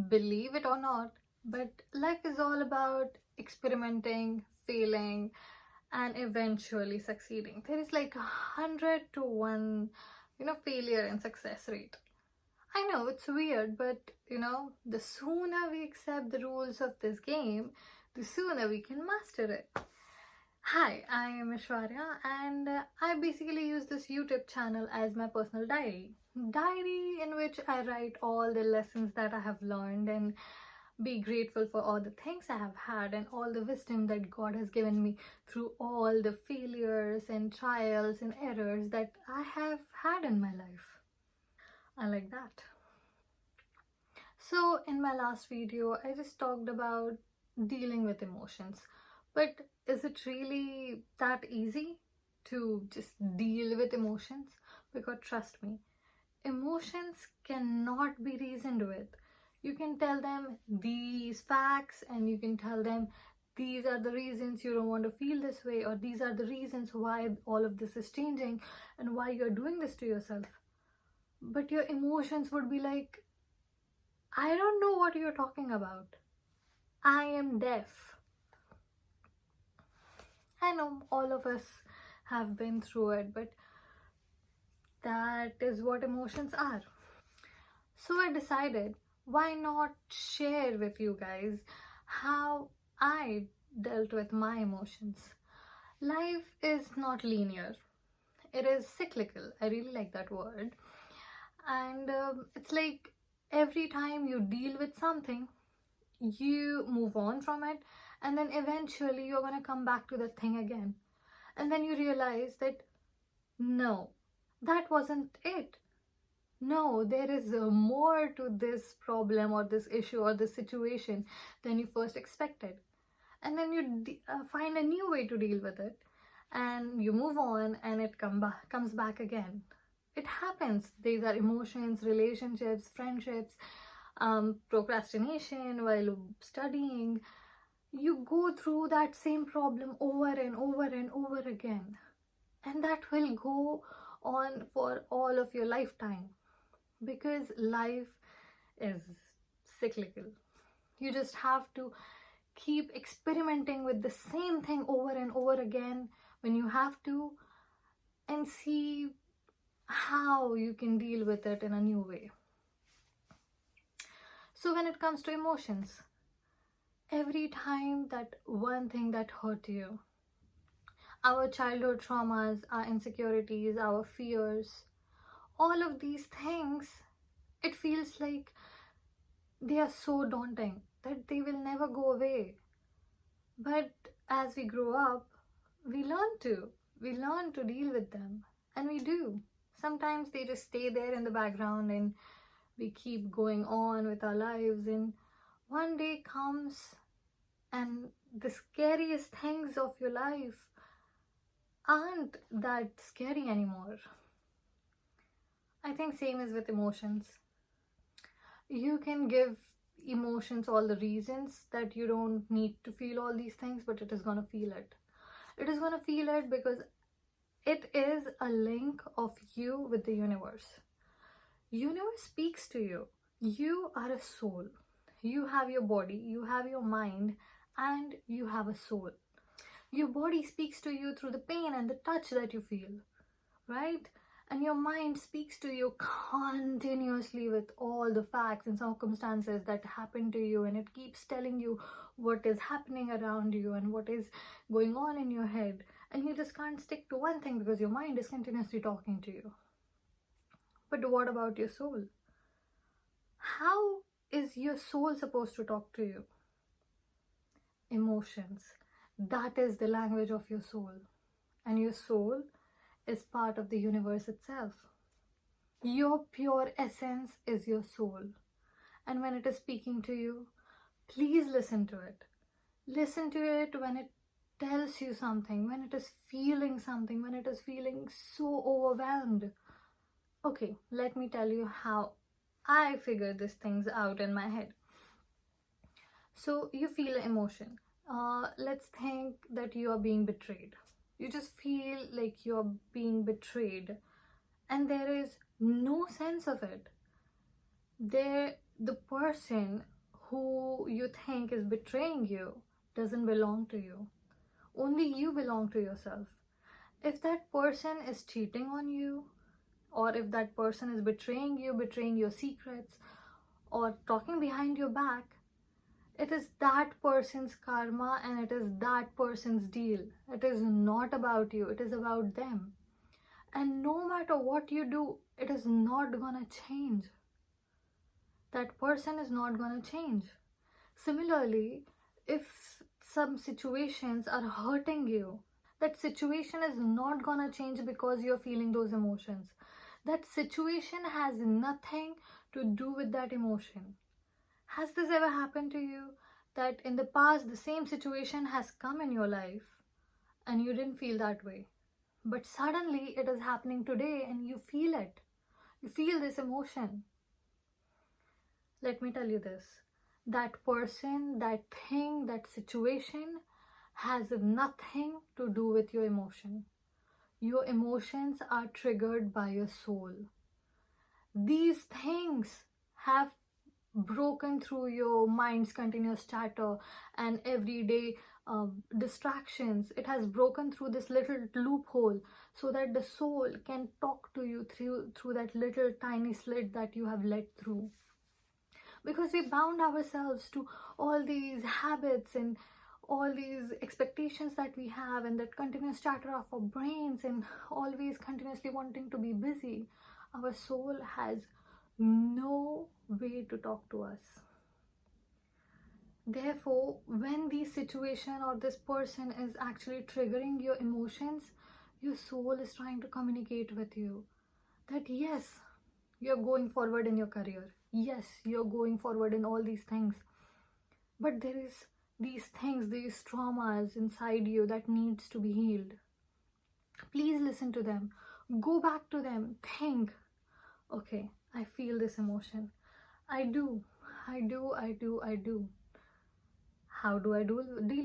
Believe it or not, but life is all about experimenting, failing, and eventually succeeding. There is like 100 to 1, failure and success rate. I know it's weird, but the sooner we accept the rules of this game, the sooner we can master it. Hi, I am Ishwarya, and I basically use this YouTube channel as my personal diary. Diary in which I write all the lessons that I have learned and be grateful for all the things I have had and all the wisdom that God has given me through all the failures and trials and errors that I have had in my life. I like that. So, in my last video, I just talked about dealing with emotions. But is it really that easy to just deal with emotions? Because trust me, emotions cannot be reasoned with. You can tell them these facts and you can tell them these are the reasons you don't want to feel this way, or these are the reasons why all of this is changing and why you're doing this to yourself. But your emotions would be like, I don't know what you're talking about. I am deaf. I know all of us have been through it, but that is what emotions are. So I decided, why not share with you guys how I dealt with my emotions. Life is not linear, it is cyclical. I really like that word. And it's like every time you deal with something, you move on from it, and then eventually you're going to come back to that thing again, and then you realize that no, that wasn't it. No, there is more to this problem or this issue or this situation than you first expected, and then you find a new way to deal with it, and you move on, and it comes back again. It happens. These are emotions, relationships, friendships, procrastination while studying. You go through that same problem over and over and over again, and that will go on for all of your lifetime, because life is cyclical. You just have to keep experimenting with the same thing over and over again when you have to, and see how you can deal with it in a new way. So when it comes to emotions, every time that one thing that hurt you, our childhood traumas, our insecurities, our fears, all of these things, it feels like they are so daunting that they will never go away. But as we grow up, we learn to. We learn to deal with them. And we do. Sometimes they just stay there in the background and we keep going on with our lives. And one day comes and the scariest things of your life aren't that scary anymore. I think same is with emotions. You can give emotions all the reasons that you don't need to feel all these things, but it is gonna feel it. It is gonna feel it because it is a link of you with the universe. Universe speaks to you. You are a soul. You have your body, you have your mind, and you have a soul. Your body speaks to you through the pain and the touch that you feel, right? And your mind speaks to you continuously with all the facts and circumstances that happen to you, and it keeps telling you what is happening around you and what is going on in your head, and you just can't stick to one thing because your mind is continuously talking to you. But what about your soul? How is your soul supposed to talk to you? Emotions. That is the language of your soul, and your soul is part of the universe itself. Your pure essence is your soul, and when it is speaking to you, please listen to it. Listen to it when it tells you something, when it is feeling something, when it is feeling so overwhelmed. Okay, let me tell you how I figure these things out in my head. So you feel an emotion. Let's think that you are being betrayed. You just feel like you're being betrayed, and there is no sense of it. the person who you think is betraying you doesn't belong to you. Only you belong to yourself. If that person is cheating on you, or if that person is betraying you, betraying your secrets, or talking behind your back, it is that person's karma and it is that person's deal. It is not about you, it is about them. And no matter what you do, it is not gonna change. That person is not gonna change. Similarly, if some situations are hurting you, that situation is not gonna change because you're feeling those emotions. That situation has nothing to do with that emotion. Has this ever happened to you that in the past the same situation has come in your life and you didn't feel that way? But suddenly it is happening today and you feel it. You feel this emotion. Let me tell you this. That person, that thing, that situation has nothing to do with your emotion. Your emotions are triggered by your soul. These things have broken through your mind's continuous chatter and everyday distractions. It has broken through this little loophole so that the soul can talk to you through that little tiny slit that you have let through. Because we bound ourselves to all these habits and all these expectations that we have, and that continuous chatter of our brains, and always continuously wanting to be busy. Our soul has no way to talk to us. Therefore, when this situation or this person is actually triggering your emotions, your soul is trying to communicate with you that yes, you're going forward in your career. Yes, you're going forward in all these things. But there is these things, these traumas inside you that needs to be healed. Please listen to them. Go back to them. Think, okay, I feel this emotion. I do. How do I deal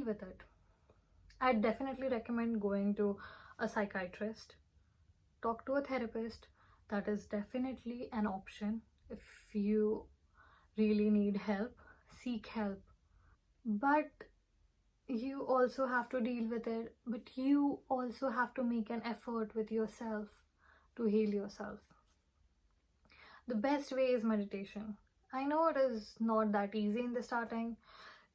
with it? I definitely recommend going to a psychiatrist. Talk to a therapist. That is definitely an option. If you really need help, seek help. But you also have to deal with it, but you also have to make an effort with yourself to heal yourself. The best way is meditation. I know it is not that easy in the starting.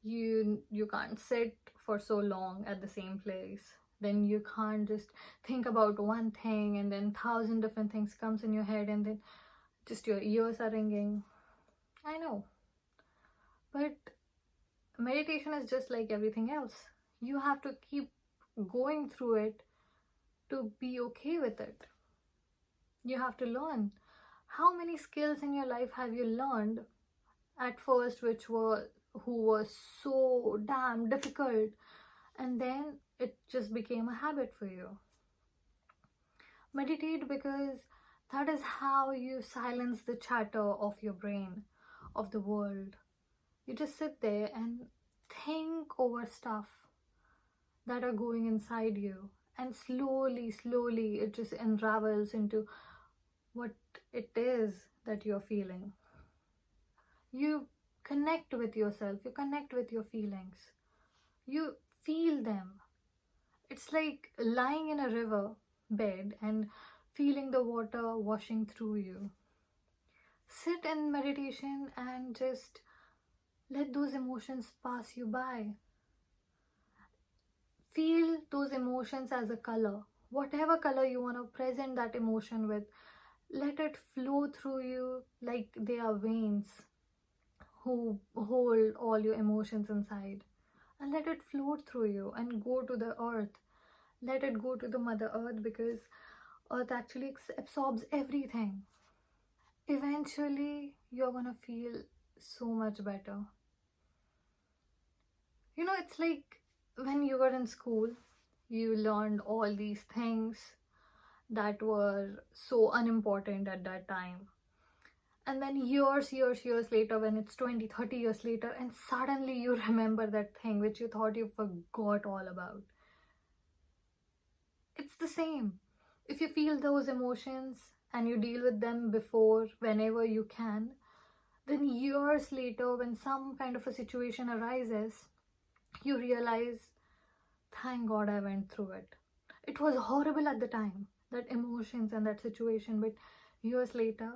You can't sit for so long at the same place. Then you can't just think about one thing and then thousand different things comes in your head and then just your ears are ringing. I know. But meditation is just like everything else. You have to keep going through it to be okay with it. You have to learn. How many skills in your life have you learned at first who was so damn difficult, and then it just became a habit for you? Meditate, because that is how you silence the chatter of your brain, of the world. You just sit there and think over stuff that are going inside you, and slowly it just unravels into what it is that you're feeling. You connect with yourself, you connect with your feelings, you feel them. It's like lying in a river bed and feeling the water washing through you. Sit in meditation and just let those emotions pass you by. Feel those emotions as a color. Whatever color you want to present that emotion with, let it flow through you like they are veins who hold all your emotions inside. And let it float through you and go to the earth. Let it go to the Mother Earth, because earth actually absorbs everything. Eventually, you're gonna feel so much better. It's like when you were in school, you learned all these things that were so unimportant at that time. And then years later, when it's 20, 30 years later, and suddenly you remember that thing which you thought you forgot all about. It's the same. If you feel those emotions and you deal with them before, whenever you can, then years later, when some kind of a situation arises, you realize, thank God I went through it. It was horrible at the time, that emotions and that situation, but years later,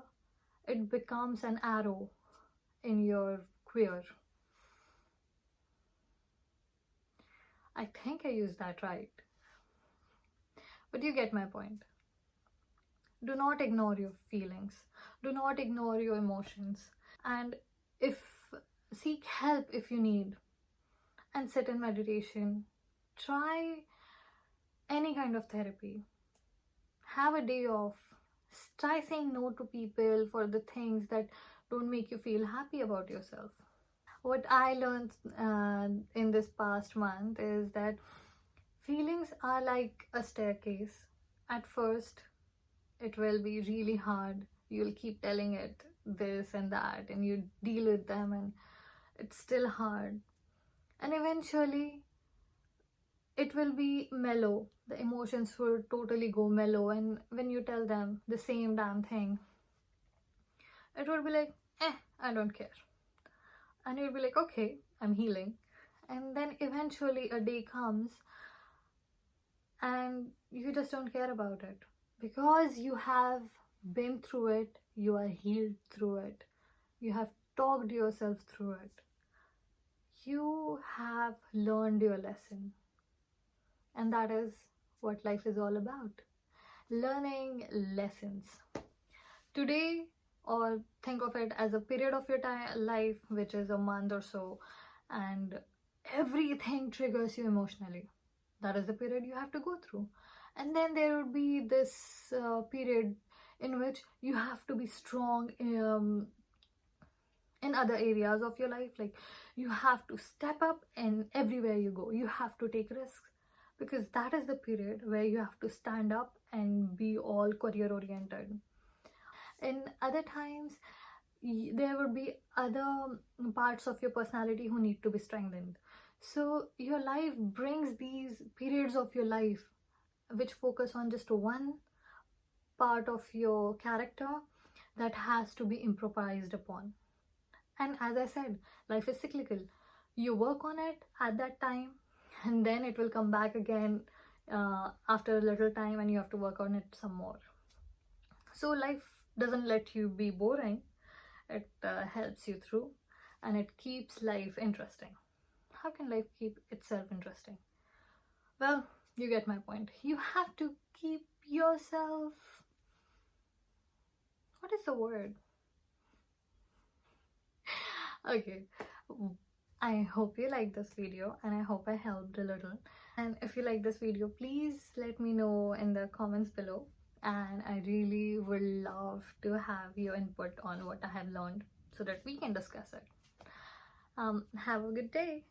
it becomes an arrow in your quiver. I think I used that right. But you get my point. Do not ignore your feelings. Do not ignore your emotions. And if seek help if you need, and sit in meditation. Try any kind of therapy. Have a day off. Try saying no to people for the things that don't make you feel happy about yourself. What I learned in this past month is that feelings are like a staircase. At first, it will be really hard. You'll keep telling it this and that, and you deal with them, and it's still hard. And eventually, it will be mellow. The emotions will totally go mellow, and when you tell them the same damn thing, it will be like, I don't care. And you'll be like, okay, I'm healing. And then eventually a day comes and you just don't care about it because you have been through it, you are healed through it, you have talked yourself through it, you have learned your lesson. And that is what life is all about, learning lessons. Today, or think of it as a period of your life, which is a month or so, and everything triggers you emotionally. That is the period you have to go through. And then there would be this period in which you have to be strong in other areas of your life. Like, you have to step up, and everywhere you go, you have to take risks, because that is the period where you have to stand up and be all career oriented. In other times, there would be other parts of your personality who need to be strengthened. So your life brings these periods of your life which focus on just one part of your character that has to be improvised upon. And as I said, life is cyclical. You work on it at that time, and then it will come back again after a little time, and you have to work on it some more. So life doesn't let you be boring. It helps you through, and it keeps life interesting. How can life keep itself interesting? Well, you get my point. You have to keep yourself, what is the word? Okay, I hope you like this video, and I hope I helped a little. And if you like this video, please let me know in the comments below, and I really would love to have your input on what I have learned so that we can discuss it. Have a good day.